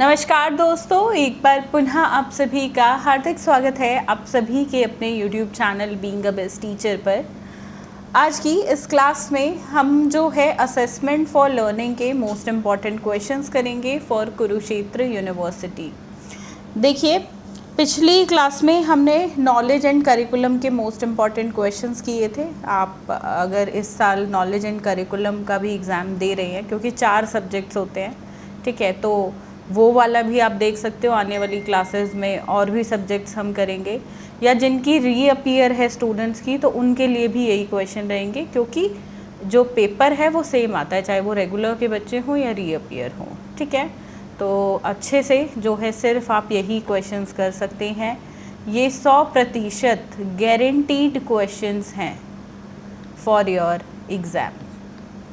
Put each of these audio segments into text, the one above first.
नमस्कार दोस्तों, एक बार पुनः आप सभी का हार्दिक स्वागत है आप सभी के अपने YouTube channel being a best teacher पर। आज की इस क्लास में हम जो है असेसमेंट फॉर लर्निंग के मोस्ट इम्पॉर्टेंट क्वेश्चंस करेंगे फॉर कुरुक्षेत्र यूनिवर्सिटी। देखिए, पिछली क्लास में हमने नॉलेज एंड करिकुलम के मोस्ट इम्पॉर्टेंट क्वेश्चंस किए थे। आप अगर इस साल नॉलेज एंड करिकुलम का भी एग्ज़ाम दे रहे हैं, क्योंकि 4 सब्जेक्ट्स होते हैं, ठीक है, तो वो वाला भी आप देख सकते हो आने वाली क्लासेस में। और भी सब्जेक्ट्स हम करेंगे, या जिनकी रीअपीयर है स्टूडेंट्स की, तो उनके लिए भी यही क्वेश्चन रहेंगे, क्योंकि जो पेपर है वो सेम आता है, चाहे वो रेगुलर के बच्चे हों या रीअपीयर हों, ठीक है। तो अच्छे से जो है सिर्फ आप यही क्वेश्चंस कर सकते हैं। ये 100% गारंटीड क्वेश्चंस हैं फॉर योर एग्ज़ाम,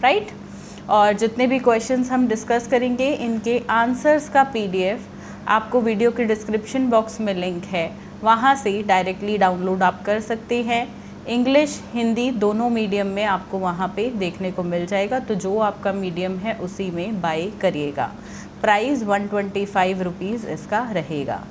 राइट। और जितने भी क्वेश्चंस हम डिस्कस करेंगे, इनके आंसर्स का PDF आपको वीडियो के डिस्क्रिप्शन बॉक्स में लिंक है, वहाँ से डायरेक्टली डाउनलोड आप कर सकते हैं। इंग्लिश हिंदी दोनों मीडियम में आपको वहाँ पे देखने को मिल जाएगा, तो जो आपका मीडियम है उसी में बाय करिएगा। प्राइस 125 रुपीज़ इसका रहेगा।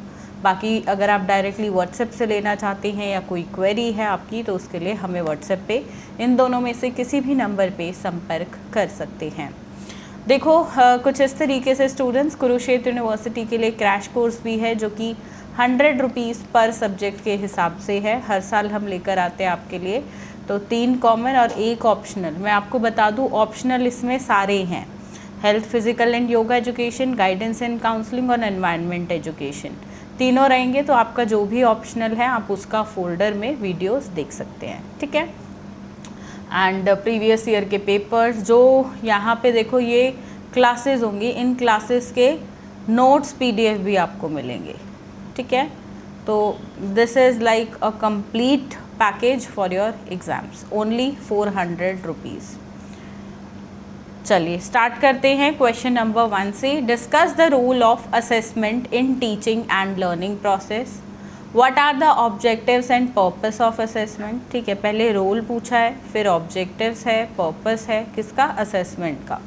बाकी अगर आप डायरेक्टली व्हाट्सएप से लेना चाहते हैं या कोई क्वेरी है आपकी, तो उसके लिए हमें व्हाट्सएप पे इन दोनों में से किसी भी नंबर पे संपर्क कर सकते हैं। देखो, कुछ इस तरीके से स्टूडेंट्स, कुरुक्षेत्र यूनिवर्सिटी के लिए क्रैश कोर्स भी है, जो कि 100 रुपीज़ पर सब्जेक्ट के हिसाब से है। हर साल हम लेकर आते हैं आपके लिए, तो 3 कॉमन और 1 ऑप्शनल। मैं आपको बता दूँ, ऑप्शनल इसमें सारे हैं: health, physical and yoga education, guidance and counselling और एनवायरनमेंट एजुकेशन। तीनों रहेंगे, तो आपका जो भी ऑप्शनल है आप उसका फोल्डर में वीडियोस देख सकते हैं, ठीक है। एंड प्रीवियस ईयर के पेपर्स जो यहाँ पे देखो, ये क्लासेस होंगी, इन क्लासेस के नोट्स PDF भी आपको मिलेंगे, ठीक है। तो this is like a complete package for your exams, only 400 rupees. चलिए स्टार्ट करते हैं क्वेश्चन नंबर 1 से। Discuss the role of assessment in teaching and learning process. What are the objectives and purpose of assessment. ठीक है, पहले role पूछा है, फिर ऑब्जेक्टिव्स है, पर्पस है किसका, असेसमेंट का।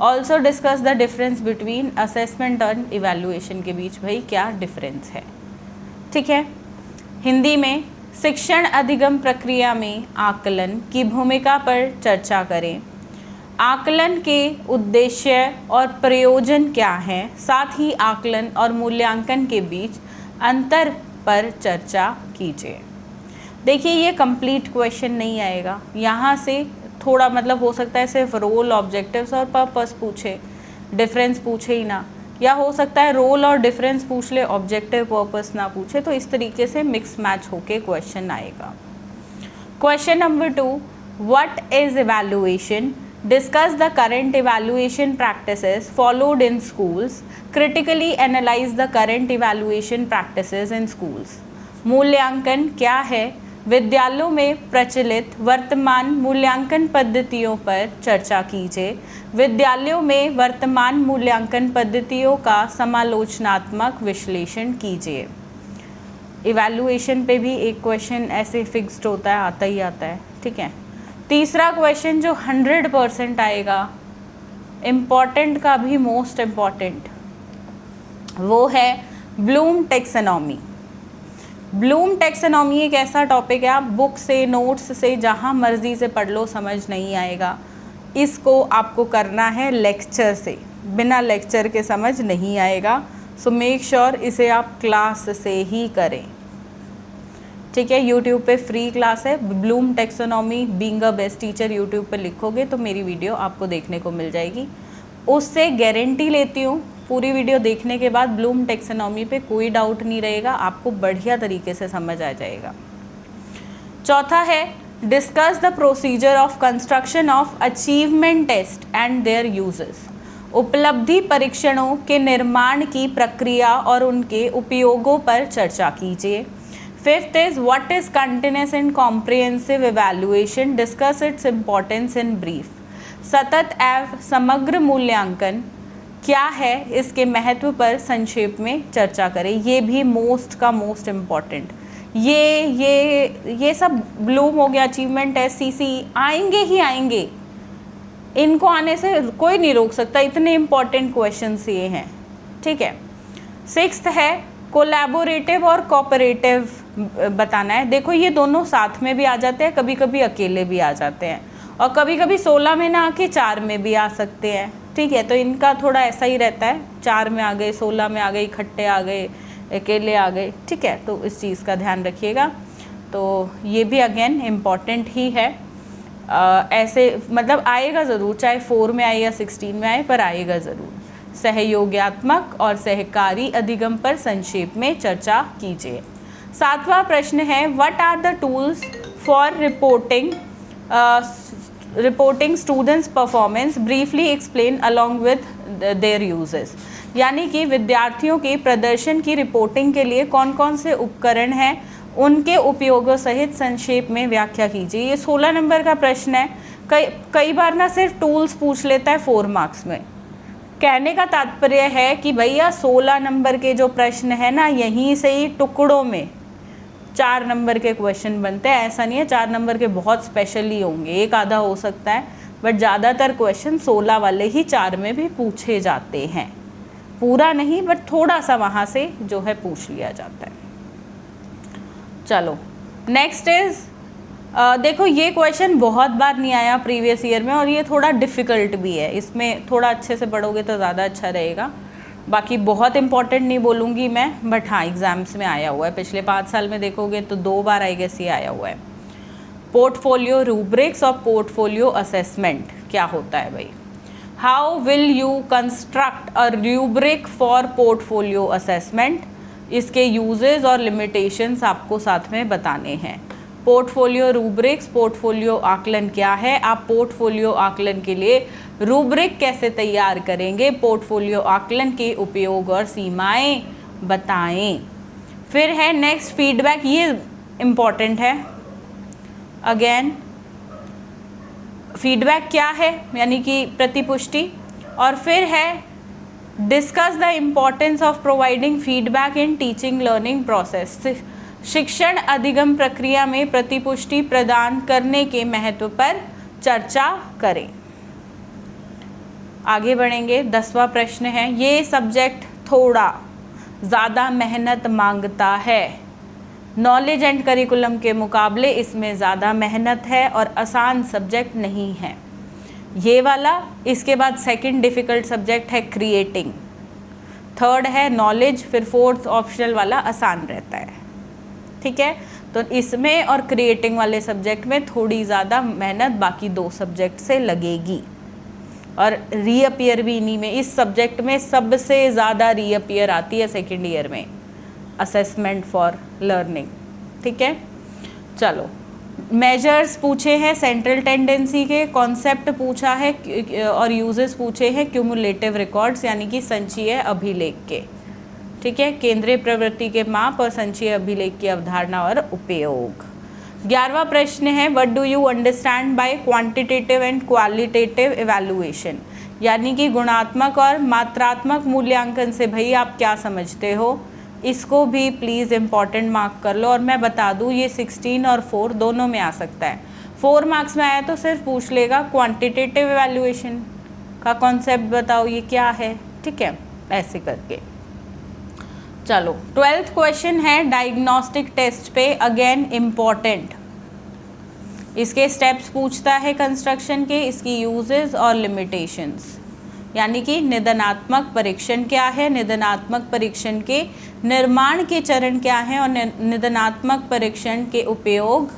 Also discuss the difference between assessment और इवैल्यूएशन के बीच भाई क्या डिफरेंस है, ठीक है। हिंदी में शिक्षण अधिगम प्रक्रिया में आकलन की भूमिका पर चर्चा करें। आकलन के उद्देश्य और प्रयोजन क्या हैं, साथ ही आकलन और मूल्यांकन के बीच अंतर पर चर्चा कीजिए। देखिए, ये कंप्लीट क्वेश्चन नहीं आएगा, यहाँ से थोड़ा मतलब हो सकता है सिर्फ रोल, ऑब्जेक्टिव्स और पर्पस पूछे, डिफरेंस पूछे ही ना, या हो सकता है रोल और डिफरेंस पूछ ले, ऑब्जेक्टिव पर्पस ना पूछे। तो इस तरीके से मिक्स मैच होके क्वेश्चन आएगा। Question number 2, what is evaluation. Discuss the current evaluation practices followed in schools. Critically analyze the current evaluation practices in schools. मूल्यांकन क्या है, विद्यालयों में प्रचलित वर्तमान मूल्यांकन पद्धतियों पर चर्चा कीजिए। विद्यालयों में वर्तमान मूल्यांकन पद्धतियों का समालोचनात्मक विश्लेषण कीजिए। इवैल्यूएशन पे भी एक क्वेश्चन ऐसे फिक्स्ड होता है, आता ही आता है, ठीक है। तीसरा क्वेश्चन जो 100% आएगा, इम्पॉर्टेंट का भी मोस्ट इम्पॉर्टेंट, वो है ब्लूम टेक्सोनॉमी। ब्लूम टेक्सोनॉमी एक ऐसा टॉपिक है, आप बुक से, नोट्स से, जहाँ मर्जी से पढ़ लो, समझ नहीं आएगा। इसको आपको करना है लेक्चर से, बिना लेक्चर के समझ नहीं आएगा। सो मेक श्योर इसे आप क्लास से ही करें, ठीक है। यूट्यूब पे फ्री क्लास है, Bloom taxonomy being a best teacher YouTube पे लिखोगे तो मेरी वीडियो आपको देखने को मिल जाएगी। उससे गारंटी लेती हूँ, पूरी वीडियो देखने के बाद ब्लूम टेक्सोनॉमी पे कोई डाउट नहीं रहेगा, आपको बढ़िया तरीके से समझ आ जाएगा। चौथा है discuss the procedure of construction of achievement test and their uses. उपलब्धि परीक्षणों के निर्माण की प्रक्रिया और उनके उपयोगों पर चर्चा कीजिए। Fifth is what is continuous and comprehensive evaluation, discuss its importance in brief. सतत एवं समग्र मूल्यांकन क्या है, इसके महत्व पर संक्षेप में चर्चा करें। ये भी मोस्ट का मोस्ट इम्पॉर्टेंट। ये सब ब्लूम हो गया, अचीवमेंट टेस्ट, CC आएंगे ही आएंगे, इनको आने से कोई नहीं रोक सकता, इतने इम्पॉर्टेंट क्वेश्चंस ये हैं, ठीक है। सिक्स्थ है कोलैबोरेटिव और कोऑपरेटिव बताना है। देखो ये दोनों साथ में भी आ जाते हैं, कभी कभी अकेले भी आ जाते हैं, और कभी कभी 16 में ना आके 4 में भी आ सकते हैं। ठीक है, तो इनका थोड़ा ऐसा ही रहता है, 4 में आ गए, 16 में आ गए, इकट्ठे आ गए, अकेले आ गए। ठीक है, तो इस चीज़ का ध्यान रखिएगा। तो ये भी अगेन इम्पॉर्टेंट ही है। ऐसे मतलब आएगा ज़रूर, चाहे 4 में आए या 16 में आए, पर आएगा ज़रूर। सहयोगात्मक और सहकारी अधिगम पर संक्षेप में चर्चा कीजिए। 7वां प्रश्न है what are the tools for reporting students performance, briefly explain along with their uses. यानी कि विद्यार्थियों के प्रदर्शन की रिपोर्टिंग के लिए कौन कौन से उपकरण हैं, उनके उपयोगों सहित संक्षेप में व्याख्या कीजिए। ये 16 नंबर का प्रश्न है। कई बार ना सिर्फ टूल्स पूछ लेता है 4 मार्क्स में। कहने का तात्पर्य है कि भैया 16 नंबर के जो प्रश्न है ना, यहीं से ही टुकड़ों में 4 नंबर के क्वेश्चन बनते हैं। ऐसा नहीं है, 4 नंबर के बहुत स्पेशल ही होंगे, एक आधा हो सकता है, बट ज़्यादातर क्वेश्चन 16 वाले ही 4 में भी पूछे जाते हैं। पूरा नहीं, बट थोड़ा सा वहाँ से जो है पूछ लिया जाता है। चलो नेक्स्ट इज, देखो ये क्वेश्चन बहुत बार नहीं आया प्रीवियस ईयर में, और ये थोड़ा डिफ़िकल्ट भी है। इसमें थोड़ा अच्छे से पढ़ोगे तो ज़्यादा अच्छा रहेगा। बाकी बहुत इंपॉर्टेंट नहीं बोलूँगी मैं, बट हाँ एग्ज़ाम्स में आया हुआ है। पिछले 5 साल में देखोगे तो 2 बार आई गेस ये आया हुआ है। पोर्टफोलियो रूब्रिक्स और पोर्टफोलियो असेसमेंट क्या होता है भाई? How will you construct a rubric for portfolio assessment? इसके यूजेस और लिमिटेशंस आपको साथ में बताने हैं। पोर्टफोलियो रूब्रिक्स, पोर्टफोलियो आकलन क्या है, आप पोर्टफोलियो आकलन के लिए रूब्रिक कैसे तैयार करेंगे, पोर्टफोलियो आकलन के उपयोग और सीमाएं बताएं। फिर है नेक्स्ट फीडबैक, ये इम्पॉर्टेंट है। अगेन फीडबैक क्या है, यानी कि प्रतिपुष्टि। और फिर है discuss the importance of providing feedback in teaching learning process. शिक्षण अधिगम प्रक्रिया में प्रतिपुष्टि प्रदान करने के महत्व पर चर्चा करें। आगे बढ़ेंगे। 10वां प्रश्न है, ये सब्जेक्ट थोड़ा ज़्यादा मेहनत मांगता है। नॉलेज एंड करिकुलम के मुकाबले इसमें ज़्यादा मेहनत है और आसान सब्जेक्ट नहीं है ये वाला। इसके बाद सेकंड डिफ़िकल्ट सब्जेक्ट है क्रिएटिंग, थर्ड है नॉलेज, फिर फोर्थ ऑप्शनल वाला आसान रहता है। ठीक है, तो इसमें और क्रिएटिंग वाले सब्जेक्ट में थोड़ी ज़्यादा मेहनत बाकी 2 सब्जेक्ट से लगेगी। और रीअपियर भी इन्हीं में, इस सब्जेक्ट में सबसे ज़्यादा रीअपियर आती है सेकेंड ईयर में, असेसमेंट फॉर लर्निंग। ठीक है, चलो मेजर्स पूछे हैं सेंट्रल टेंडेंसी के, कॉन्सेप्ट पूछा है और यूजेस पूछे हैं क्यूमुलेटिव रिकॉर्ड्स यानी कि संचयी अभिलेख के। ठीक है, केंद्रीय प्रवृत्ति के माप और संचयी अभिलेख की अवधारणा और उपयोग। 11वां प्रश्न है what do you understand by quantitative and qualitative evaluation, यानी कि गुणात्मक और मात्रात्मक मूल्यांकन से भाई आप क्या समझते हो। इसको भी प्लीज़ इम्पॉर्टेंट मार्क कर लो। और मैं बता दूँ ये 16 और 4 दोनों में आ सकता है। 4 मार्क्स में आया तो सिर्फ पूछ लेगा क्वांटिटेटिव इवैल्यूएशन का कॉन्सेप्ट बताओ ये क्या है। ठीक है, ऐसे करके। चलो 12th क्वेश्चन है डायग्नोस्टिक टेस्ट पे, अगेन इम्पॉर्टेंट। इसके स्टेप्स पूछता है कंस्ट्रक्शन के, इसकी यूजेस और लिमिटेशंस, यानी कि निदानात्मक परीक्षण क्या है, निदानात्मक परीक्षण के निर्माण के चरण क्या हैं और निदानात्मक परीक्षण के उपयोग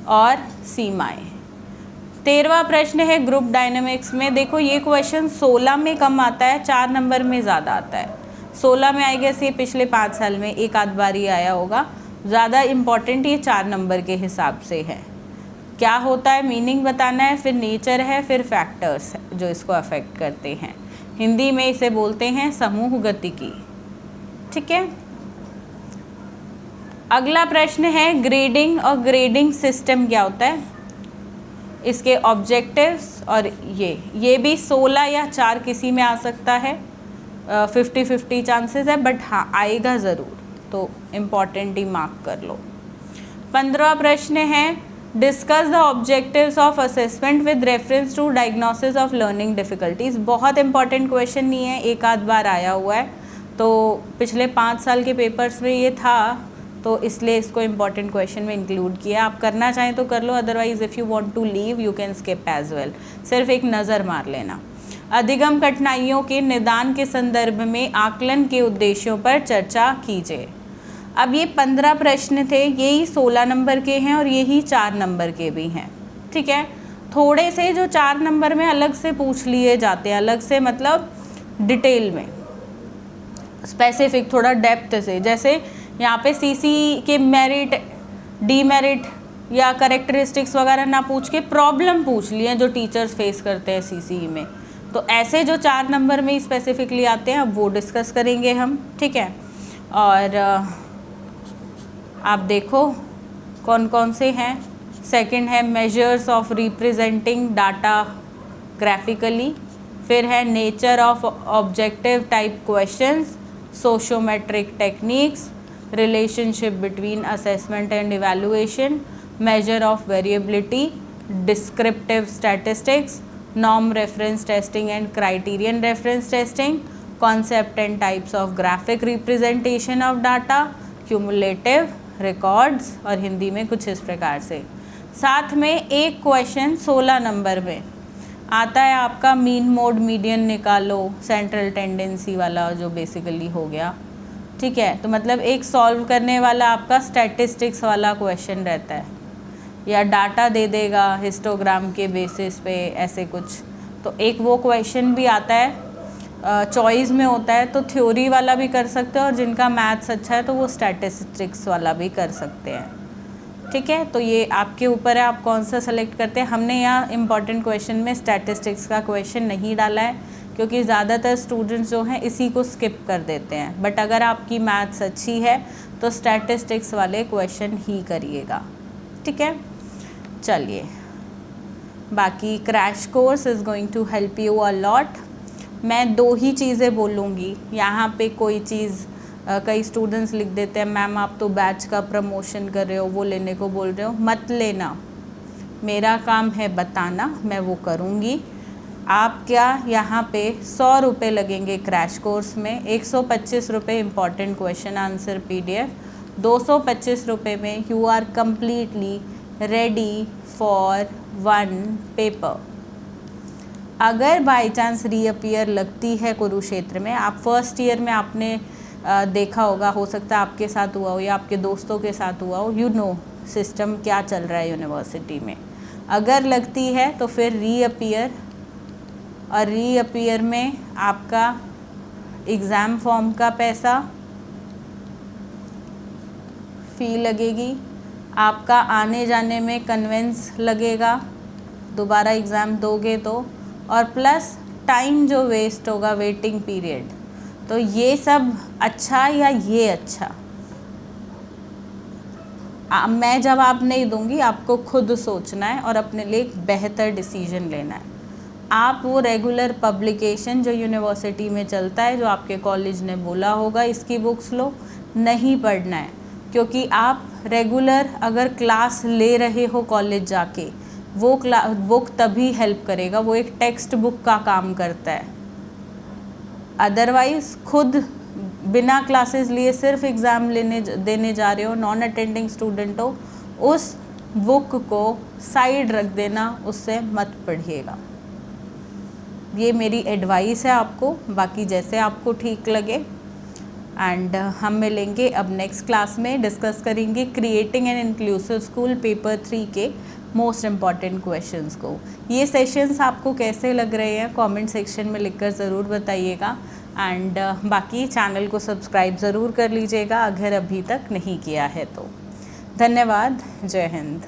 और सीमाएं। 13वां प्रश्न है ग्रुप डायनामिक्स में। देखो ये क्वेश्चन 16 में कम आता है, 4 नंबर में ज़्यादा आता है। 16 में आई गेस ये पिछले 5 साल में एक आध बार ही आया होगा। ज़्यादा इम्पॉर्टेंट ये 4 नंबर के हिसाब से है। क्या होता है मीनिंग बताना है, फिर नेचर है, फिर फैक्टर्स जो इसको अफेक्ट करते हैं। हिंदी में इसे बोलते हैं समूह गतिकी। ठीक है, अगला प्रश्न है ग्रेडिंग और ग्रेडिंग सिस्टम क्या होता है, इसके ऑब्जेक्टिव्स। और ये भी 16 या 4 किसी में आ सकता है, 50-50 चांसेस है, बट हाँ आएगा ज़रूर, तो इम्पॉर्टेंट ही मार्क कर लो। 15वां प्रश्न है discuss the objectives of assessment with reference to diagnosis of learning difficulties. बहुत इंपॉर्टेंट क्वेश्चन नहीं है, एक आध बार आया हुआ है, तो पिछले 5 साल के पेपर्स में ये था, तो इसलिए इसको इम्पॉर्टेंट क्वेश्चन में इंक्लूड किया। आप करना चाहें तो कर लो, otherwise if you want to leave you can skip as well. सिर्फ एक नज़र मार लेना। अधिगम कठिनाइयों के निदान के संदर्भ में आकलन के उद्देश्यों पर चर्चा कीजिए। अब ये 15 प्रश्न थे, यही 16 नंबर के हैं और यही 4 नंबर के भी हैं, ठीक है। थोड़े से जो 4 नंबर में अलग से पूछ लिए जाते हैं, अलग से मतलब डिटेल में, स्पेसिफिक, थोड़ा डेप्थ से। जैसे यहाँ पे सीसी के मेरिट, डीमेरिट या करेक्टरिस्टिक्स वगैरह ना पूछ के प्रॉब्लम पूछ लिए जो टीचर्स फेस करते हैं सीसी में। तो ऐसे जो 4 नंबर में स्पेसिफिकली आते हैं, अब वो डिस्कस करेंगे हम, ठीक है। और आप देखो कौन कौन से हैं। सेकंड है measures of representing data graphically, फिर है nature of objective type questions, sociometric techniques, relationship between assessment and evaluation, measure of variability, descriptive statistics, norm reference testing and criterion reference testing, concept and types of graphic representation of data, cumulative records, और हिंदी में कुछ इस प्रकार से। साथ में एक question 16 number में आता है आपका मीन मोड मीडियन निकालो, सेंट्रल टेंडेंसी वाला जो बेसिकली हो गया, ठीक है। तो मतलब एक सॉल्व करने वाला आपका स्टैटिस्टिक्स वाला क्वेश्चन रहता है, या डाटा दे देगा हिस्टोग्राम के बेसिस पे, ऐसे कुछ। तो एक वो क्वेश्चन भी आता है, चॉइस में होता है, तो थ्योरी वाला भी कर सकते हैं, और जिनका मैथ्स अच्छा है तो वो स्टैटिस्टिक्स वाला भी कर सकते हैं, ठीक है। तो ये आपके ऊपर है, आप कौन सा सेलेक्ट करते हैं। हमने यहाँ इम्पॉर्टेंट क्वेश्चन में स्टैटिस्टिक्स का क्वेश्चन नहीं डाला है, क्योंकि ज़्यादातर स्टूडेंट्स जो हैं इसी को स्किप कर देते हैं। बट अगर आपकी मैथ्स अच्छी है तो स्टैटिस्टिक्स वाले क्वेश्चन ही करिएगा, ठीक है। चलिए, बाकी crash course is going to help you a lot. मैं 2 ही चीज़ें बोलूँगी यहाँ पे। कोई चीज़ कई स्टूडेंट्स लिख देते हैं, मैम आप तो बैच का प्रमोशन कर रहे हो, वो लेने को बोल रहे हो, मत लेना। मेरा काम है बताना, मैं वो करूँगी। आप क्या यहाँ पे 100 रुपये लगेंगे क्रैश कोर्स में, 125 रुपये इम्पॉर्टेंट क्वेश्चन आंसर PDF, 225 रुपये में you are completely ready for 1 paper. अगर बाई चांस रीअपियर लगती है कुरुक्षेत्र में, आप फर्स्ट ईयर में आपने देखा होगा, हो सकता है आपके साथ हुआ हो या आपके दोस्तों के साथ हुआ हो, यू नो सिस्टम क्या चल रहा है यूनिवर्सिटी में। अगर लगती है तो फिर रीअपियर, और रीअपियर में आपका एग्ज़ाम फॉर्म का पैसा, फ़ी लगेगी, आपका आने जाने में कन्वेंस लगेगा, दोबारा एग्ज़ाम दोगे तो, और प्लस टाइम जो वेस्ट होगा, वेटिंग पीरियड। तो ये सब अच्छा या ये अच्छा, मैं जवाब नहीं दूंगी, आपको खुद सोचना है और अपने लिए एक बेहतर डिसीजन लेना है। आप वो रेगुलर पब्लिकेशन जो यूनिवर्सिटी में चलता है, जो आपके कॉलेज ने बोला होगा इसकी बुक्स लो, नहीं पढ़ना है। क्योंकि आप रेगुलर अगर क्लास ले रहे हो कॉलेज जाके, वो बुक तभी हेल्प करेगा, वो एक टेक्स्ट बुक का काम करता है। अदरवाइज़ खुद बिना क्लासेस लिए सिर्फ एग्ज़ाम देने जा रहे हो, नॉन अटेंडिंग स्टूडेंट हो, उस बुक को साइड रख देना, उससे मत पढ़िएगा। ये मेरी एडवाइस है आपको, बाकी जैसे आपको ठीक लगे। एंड हम मिलेंगे अब नेक्स्ट क्लास में, डिस्कस करेंगे creating an inclusive school paper 3 के मोस्ट इम्पॉर्टेंट क्वेश्चंस को। ये सेशंस आपको कैसे लग रहे हैं कमेंट सेक्शन में लिखकर ज़रूर बताइएगा। एंड बाकी चैनल को सब्सक्राइब ज़रूर कर लीजिएगा अगर अभी तक नहीं किया है तो। धन्यवाद, जय हिंद।